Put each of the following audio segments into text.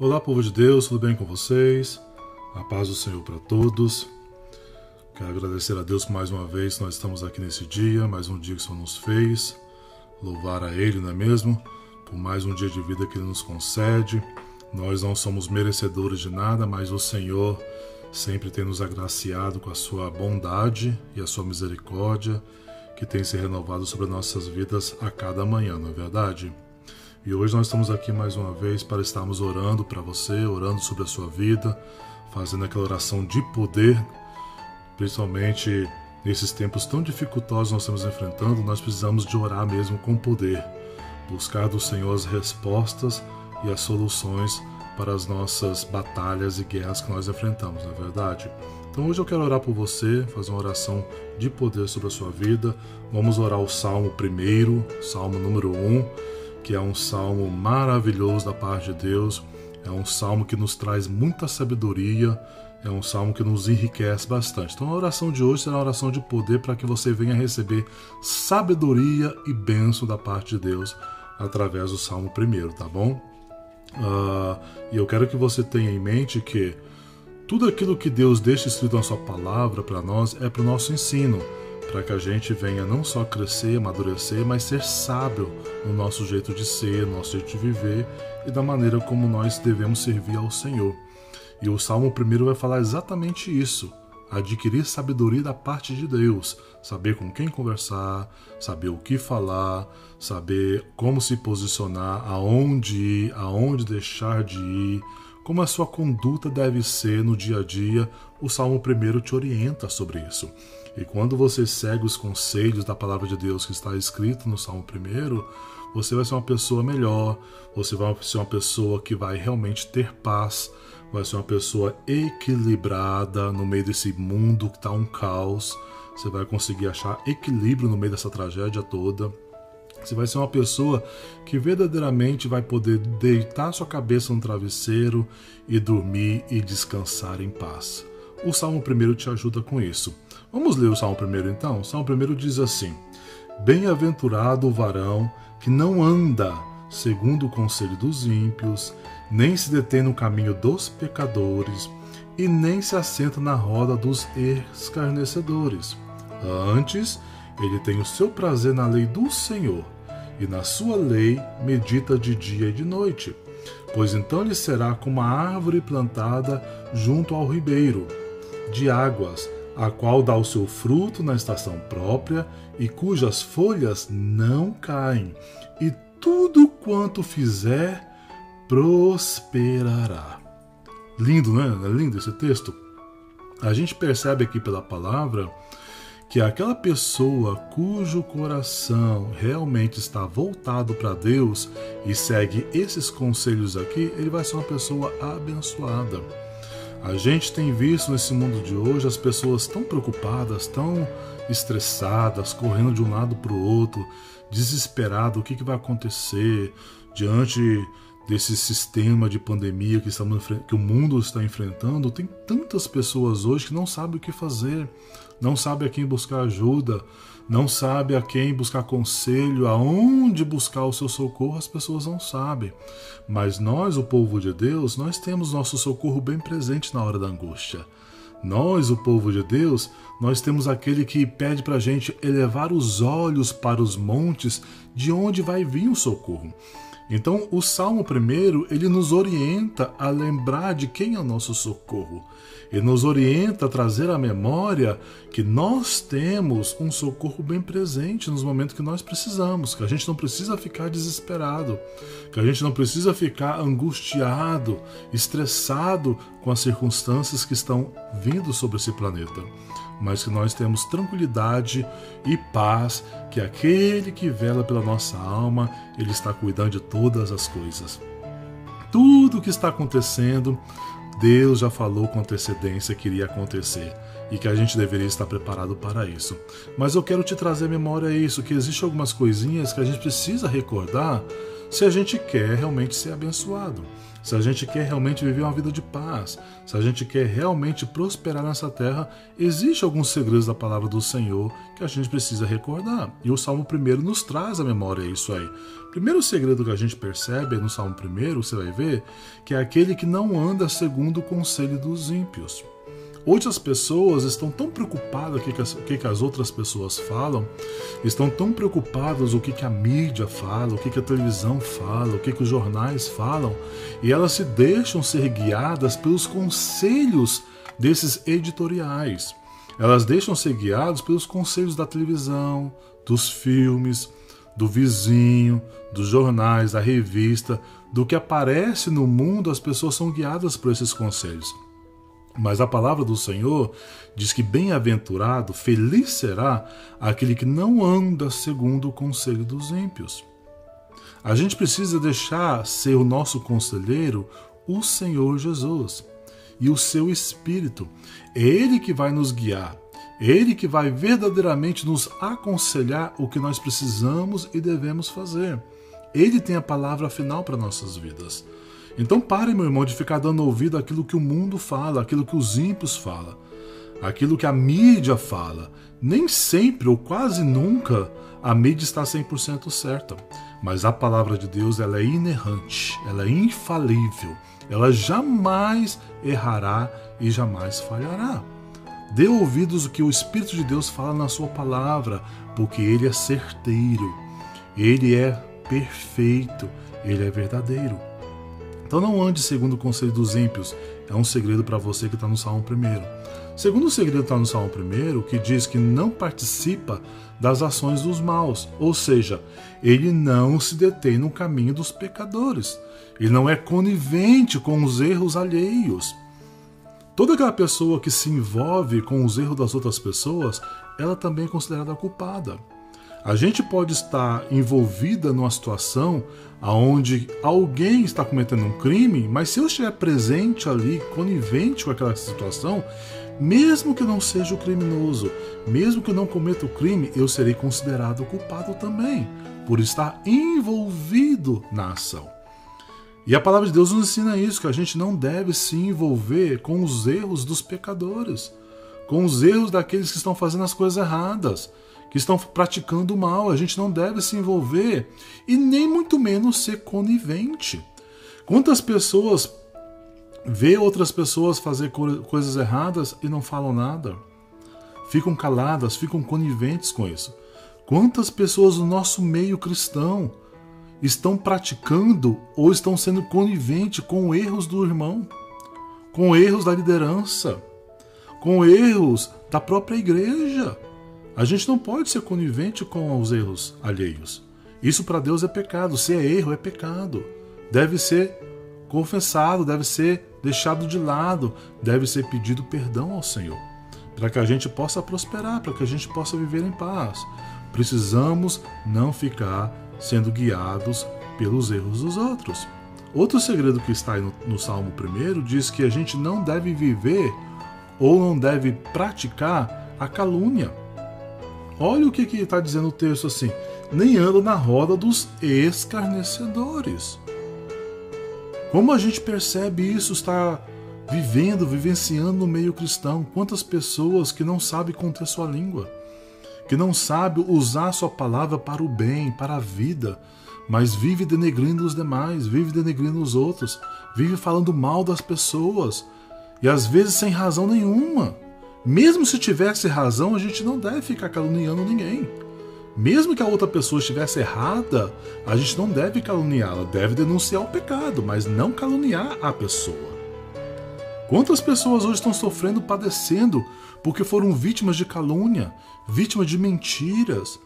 Olá, povo de Deus, tudo bem com vocês? A paz do Senhor para todos. Quero agradecer a Deus por mais uma vez. Nós estamos aqui nesse dia, mais um dia que o Senhor nos fez. Louvar a Ele, não é mesmo? Por mais um dia de vida que Ele nos concede. Nós não somos merecedores de nada, mas o Senhor sempre tem nos agraciado com a sua bondade e a sua misericórdia, que tem se renovado sobre nossas vidas a cada manhã, não é verdade? E hoje nós estamos aqui mais uma vez para estarmos orando para você, orando sobre a sua vida, fazendo aquela oração de poder, principalmente nesses tempos tão dificultosos que nós estamos enfrentando. Nós precisamos de orar mesmo com poder, buscar do Senhor as respostas e as soluções para as nossas batalhas e guerras que nós enfrentamos, não é verdade? Então hoje eu quero orar por você, fazer uma oração de poder sobre a sua vida. Vamos orar o Salmo 1, Salmo número 1, que é um salmo maravilhoso da parte de Deus. É um salmo que nos traz muita sabedoria, é um salmo que nos enriquece bastante. Então a oração de hoje será uma oração de poder para que você venha receber sabedoria e bênção da parte de Deus através do Salmo 1, tá bom? E eu quero que você tenha em mente que tudo aquilo que Deus deixa escrito na sua palavra para nós é para o nosso ensino, para que a gente venha não só crescer, amadurecer, mas ser sábio no nosso jeito de ser, no nosso jeito de viver e da maneira como nós devemos servir ao Senhor. E o Salmo 1 vai falar exatamente isso: adquirir sabedoria da parte de Deus, saber com quem conversar, saber o que falar, saber como se posicionar, aonde ir, aonde deixar de ir, como a sua conduta deve ser no dia a dia. O Salmo 1 te orienta sobre isso. E quando você segue os conselhos da palavra de Deus que está escrito no Salmo 1, você vai ser uma pessoa melhor, você vai ser uma pessoa que vai realmente ter paz, vai ser uma pessoa equilibrada no meio desse mundo que está um caos. Você vai conseguir achar equilíbrio no meio dessa tragédia toda. Você vai ser uma pessoa que verdadeiramente vai poder deitar sua cabeça no travesseiro e dormir e descansar em paz. O Salmo 1 te ajuda com isso. Vamos ler o Salmo 1 então? O Salmo 1 diz assim: Bem-aventurado o varão que não anda segundo o conselho dos ímpios, nem se detém no caminho dos pecadores, e nem se assenta na roda dos escarnecedores. Antes, ele tem o seu prazer na lei do Senhor, e na sua lei medita de dia e de noite. Pois então ele será como a árvore plantada junto ao ribeiro de águas, a qual dá o seu fruto na estação própria, e cujas folhas não caem, e tudo quanto fizer prosperará. Lindo, né? É lindo esse texto. A gente percebe aqui pela palavra que aquela pessoa cujo coração realmente está voltado para Deus e segue esses conselhos aqui, ele vai ser uma pessoa abençoada. A gente tem visto nesse mundo de hoje as pessoas tão preocupadas, tão estressadas, correndo de um lado para o outro, desesperado, o que vai acontecer diante desse sistema de pandemia que o mundo está enfrentando. Tem tantas pessoas hoje que não sabem o que fazer, não sabem a quem buscar ajuda, não sabem a quem buscar conselho, aonde buscar o seu socorro. As pessoas não sabem. Mas nós, o povo de Deus, nós temos nosso socorro bem presente na hora da angústia. Nós, o povo de Deus, nós temos aquele que pede para a gente elevar os olhos para os montes, de onde vai vir o socorro. Então, o Salmo 1, ele nos orienta a lembrar de quem é o nosso socorro. Ele nos orienta a trazer à memória que nós temos um socorro bem presente nos momentos que nós precisamos, que a gente não precisa ficar desesperado, que a gente não precisa ficar angustiado, estressado com as circunstâncias que estão vindo sobre esse planeta, mas que nós temos tranquilidade e paz, que aquele que vela pela nossa alma, ele está cuidando de todas as coisas. Tudo o que está acontecendo, Deus já falou com antecedência que iria acontecer e que a gente deveria estar preparado para isso. Mas eu quero te trazer à memória isso, que existem algumas coisinhas que a gente precisa recordar se a gente quer realmente ser abençoado, se a gente quer realmente viver uma vida de paz, se a gente quer realmente prosperar nessa terra, existem alguns segredos da palavra do Senhor que a gente precisa recordar. E o Salmo 1 nos traz à memória isso aí. O primeiro segredo que a gente percebe no Salmo 1, você vai ver, que é aquele que não anda segundo o conselho dos ímpios. Hoje as pessoas estão tão preocupadas com o que as outras pessoas falam, estão tão preocupadas com o que a mídia fala, o que a televisão fala, o que os jornais falam, e elas se deixam ser guiadas pelos conselhos desses editoriais. Elas deixam ser guiadas pelos conselhos da televisão, dos filmes, do vizinho, dos jornais, da revista, do que aparece no mundo. As pessoas são guiadas por esses conselhos. Mas a palavra do Senhor diz que bem-aventurado, feliz será aquele que não anda segundo o conselho dos ímpios. A gente precisa deixar ser o nosso conselheiro o Senhor Jesus e o seu Espírito. É Ele que vai nos guiar, é Ele que vai verdadeiramente nos aconselhar o que nós precisamos e devemos fazer. Ele tem a palavra final para nossas vidas. Então pare, meu irmão, de ficar dando ouvido àquilo que o mundo fala, àquilo que os ímpios falam, àquilo que a mídia fala. Nem sempre, ou quase nunca, a mídia está 100% certa. Mas a palavra de Deus, ela é inerrante, ela é infalível. Ela jamais errará e jamais falhará. Dê ouvidos ao que o Espírito de Deus fala na sua palavra, porque Ele é certeiro, Ele é perfeito, Ele é verdadeiro. Então não ande segundo o conselho dos ímpios. É um segredo para você que está no Salmo 1. Segundo o segredo está no Salmo 1, que diz que não participa das ações dos maus. Ou seja, ele não se detém no caminho dos pecadores. Ele não é conivente com os erros alheios. Toda aquela pessoa que se envolve com os erros das outras pessoas, ela também é considerada culpada. A gente pode estar envolvida numa situação onde alguém está cometendo um crime, mas se eu estiver presente ali, conivente com aquela situação, mesmo que não seja o criminoso, mesmo que eu não cometa o crime, eu serei considerado culpado também, por estar envolvido na ação. E a palavra de Deus nos ensina isso, que a gente não deve se envolver com os erros dos pecadores, com os erros daqueles que estão fazendo as coisas erradas, que estão praticando o mal. A gente não deve se envolver e nem muito menos ser conivente. Quantas pessoas vê outras pessoas fazer coisas erradas e não falam nada? Ficam caladas, ficam coniventes com isso. Quantas pessoas no nosso meio cristão estão praticando ou estão sendo coniventes com erros do irmão, com erros da liderança, com erros da própria igreja? A gente não pode ser conivente com os erros alheios. Isso para Deus é pecado. Se é erro, é pecado. Deve ser confessado, deve ser deixado de lado, deve ser pedido perdão ao Senhor, para que a gente possa prosperar, para que a gente possa viver em paz. Precisamos não ficar sendo guiados pelos erros dos outros. Outro segredo que está aí no Salmo 1 diz que a gente não deve viver ou não deve praticar a calúnia. Olha o que está dizendo o texto assim: nem anda na roda dos escarnecedores. Como a gente percebe isso, está vivenciando no meio cristão? Quantas pessoas que não sabem conter sua língua, que não sabem usar sua palavra para o bem, para a vida, mas vive denegrindo os demais, vive denegrindo os outros, vive falando mal das pessoas, e às vezes sem razão nenhuma. Mesmo se tivesse razão, a gente não deve ficar caluniando ninguém. Mesmo que a outra pessoa estivesse errada, a gente não deve caluniá-la, deve denunciar o pecado, mas não caluniar a pessoa. Quantas pessoas hoje estão sofrendo, padecendo, porque foram vítimas de calúnia, vítimas de mentiras,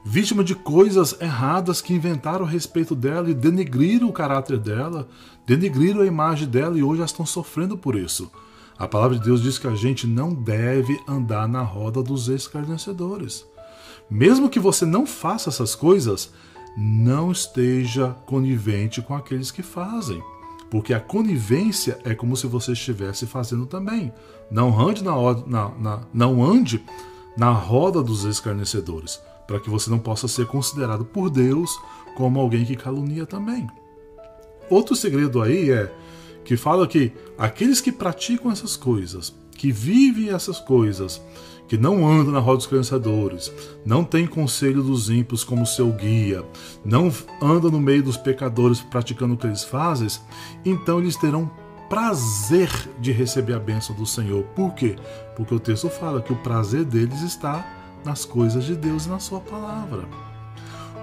vítimas de coisas erradas que inventaram a respeito dela e denegriram o caráter dela, denegriram a imagem dela, e hoje elas estão sofrendo por isso. A palavra de Deus diz que a gente não deve andar na roda dos escarnecedores. Mesmo que você não faça essas coisas, não esteja conivente com aqueles que fazem. Porque a conivência é como se você estivesse fazendo também. Não ande na roda dos escarnecedores. para que você não possa ser considerado por Deus como alguém que calunia também. Outro segredo aí é que fala que aqueles que praticam essas coisas, que vivem essas coisas, que não andam na roda dos escarnecedores, não tem conselho dos ímpios como seu guia, não andam no meio dos pecadores praticando o que eles fazem, então eles terão prazer de receber a bênção do Senhor. Por quê? Porque o texto fala que o prazer deles está nas coisas de Deus e na sua palavra.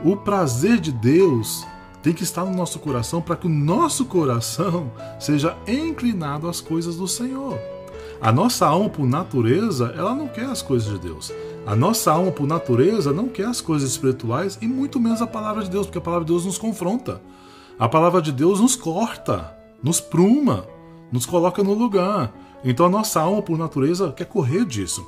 O prazer de Deus tem que estar no nosso coração para que o nosso coração seja inclinado às coisas do Senhor. A nossa alma, por natureza, ela não quer as coisas de Deus. A nossa alma, por natureza, não quer as coisas espirituais e muito menos a palavra de Deus, porque a palavra de Deus nos confronta. A palavra de Deus nos corta, nos pruma, nos coloca no lugar. Então a nossa alma, por natureza, quer correr disso.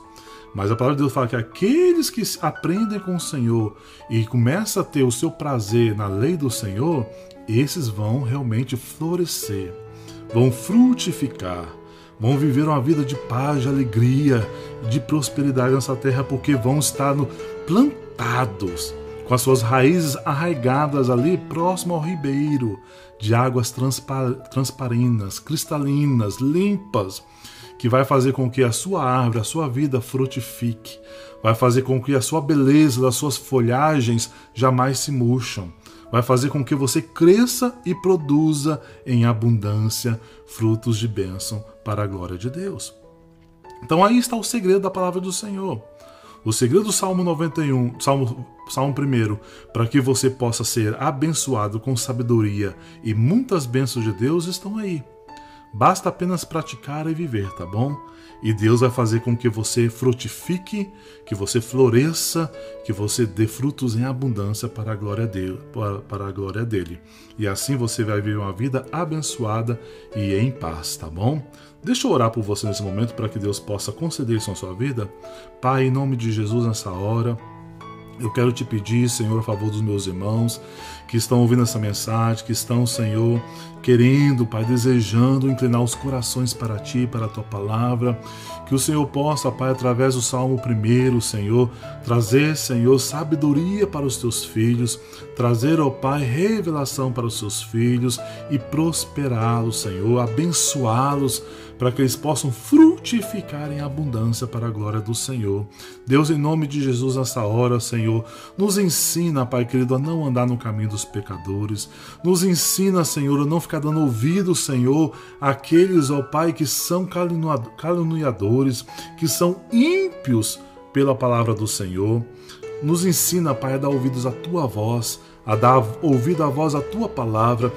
Mas a palavra de Deus fala que aqueles que aprendem com o Senhor e começam a ter o seu prazer na lei do Senhor, esses vão realmente florescer, vão frutificar, vão viver uma vida de paz, de alegria, de prosperidade nessa terra, porque vão estar plantados, com as suas raízes arraigadas ali próximo ao ribeiro, de águas transparentes, cristalinas, limpas, que vai fazer com que a sua árvore, a sua vida frutifique, vai fazer com que a sua beleza, das suas folhagens jamais se murcham, vai fazer com que você cresça e produza em abundância frutos de bênção para a glória de Deus. Então aí está o segredo da palavra do Senhor. O segredo do Salmo 91, Salmo 1, para que você possa ser abençoado com sabedoria e muitas bênçãos de Deus estão aí. Basta apenas praticar e viver, tá bom? E Deus vai fazer com que você frutifique, que você floresça, que você dê frutos em abundância para a glória dele. E assim você vai viver uma vida abençoada e em paz, tá bom? Deixa eu orar por você nesse momento para que Deus possa conceder isso na sua vida. Pai, em nome de Jesus, nessa hora, eu quero te pedir, Senhor, a favor dos meus irmãos que estão ouvindo essa mensagem, que estão, Senhor, querendo, Pai, desejando inclinar os corações para Ti, para a Tua palavra, que o Senhor possa, Pai, através do Salmo 1, Senhor, trazer, Senhor, sabedoria para os Teus filhos, trazer, ó Pai, revelação para os Seus filhos e prosperá-los, Senhor, abençoá-los, para que eles possam frutificar em abundância para a glória do Senhor. Deus, em nome de Jesus, nessa hora, Senhor, nos ensina, Pai querido, a não andar no caminho dos pecadores. Nos ensina, Senhor, a não ficar dando ouvido, Senhor, àqueles, ó Pai, que são caluniadores, que são ímpios pela palavra do Senhor. Nos ensina, Pai, a dar ouvidos à Tua voz, a dar ouvido à voz à Tua palavra,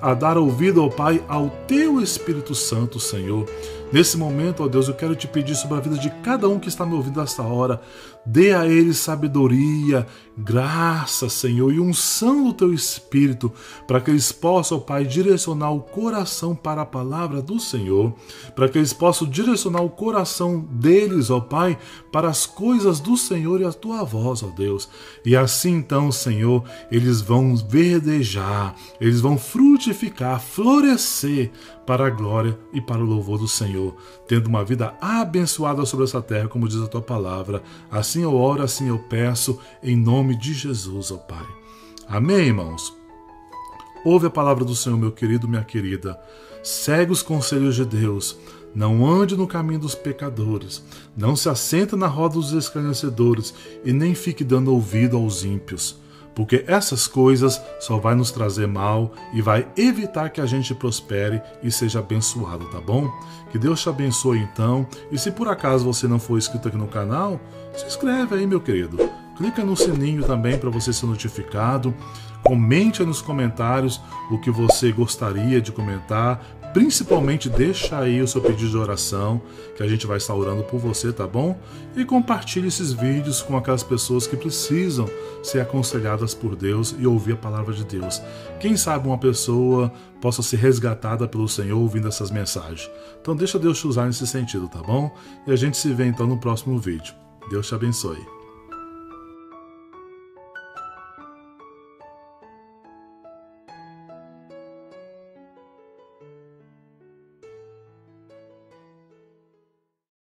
a dar ouvido, ó Pai, ao Teu Espírito Santo, Senhor. Nesse momento, ó Deus, eu quero te pedir sobre a vida de cada um que está me ouvindo nesta hora. Dê a eles sabedoria, graça, Senhor, e unção do Teu Espírito, para que eles possam, ó Pai, direcionar o coração para a palavra do Senhor, para que eles possam direcionar o coração deles, ó Pai, para as coisas do Senhor e a Tua voz, ó Deus. E assim, então, Senhor, eles vão verdejar, eles vão frutificar, florescer para a glória e para o louvor do Senhor, tendo uma vida abençoada sobre essa terra, como diz a Tua palavra. Assim eu oro, assim eu peço, em nome de Jesus, ó Pai. Amém, irmãos? Ouve a palavra do Senhor, meu querido, minha querida. Segue os conselhos de Deus. Não ande no caminho dos pecadores. Não se assenta na roda dos escarnecedores e nem fique dando ouvido aos ímpios. Porque essas coisas só vai nos trazer mal e vai evitar que a gente prospere e seja abençoado, tá bom? Que Deus te abençoe então. E se por acaso você não for inscrito aqui no canal, se inscreve aí, meu querido. Clica no sininho também para você ser notificado. Comente aí nos comentários o que você gostaria de comentar. Principalmente deixa aí o seu pedido de oração, que a gente vai estar orando por você, tá bom? E compartilhe esses vídeos com aquelas pessoas que precisam ser aconselhadas por Deus e ouvir a palavra de Deus. Quem sabe uma pessoa possa ser resgatada pelo Senhor ouvindo essas mensagens. Então deixa Deus te usar nesse sentido, tá bom? E a gente se vê então no próximo vídeo. Deus te abençoe.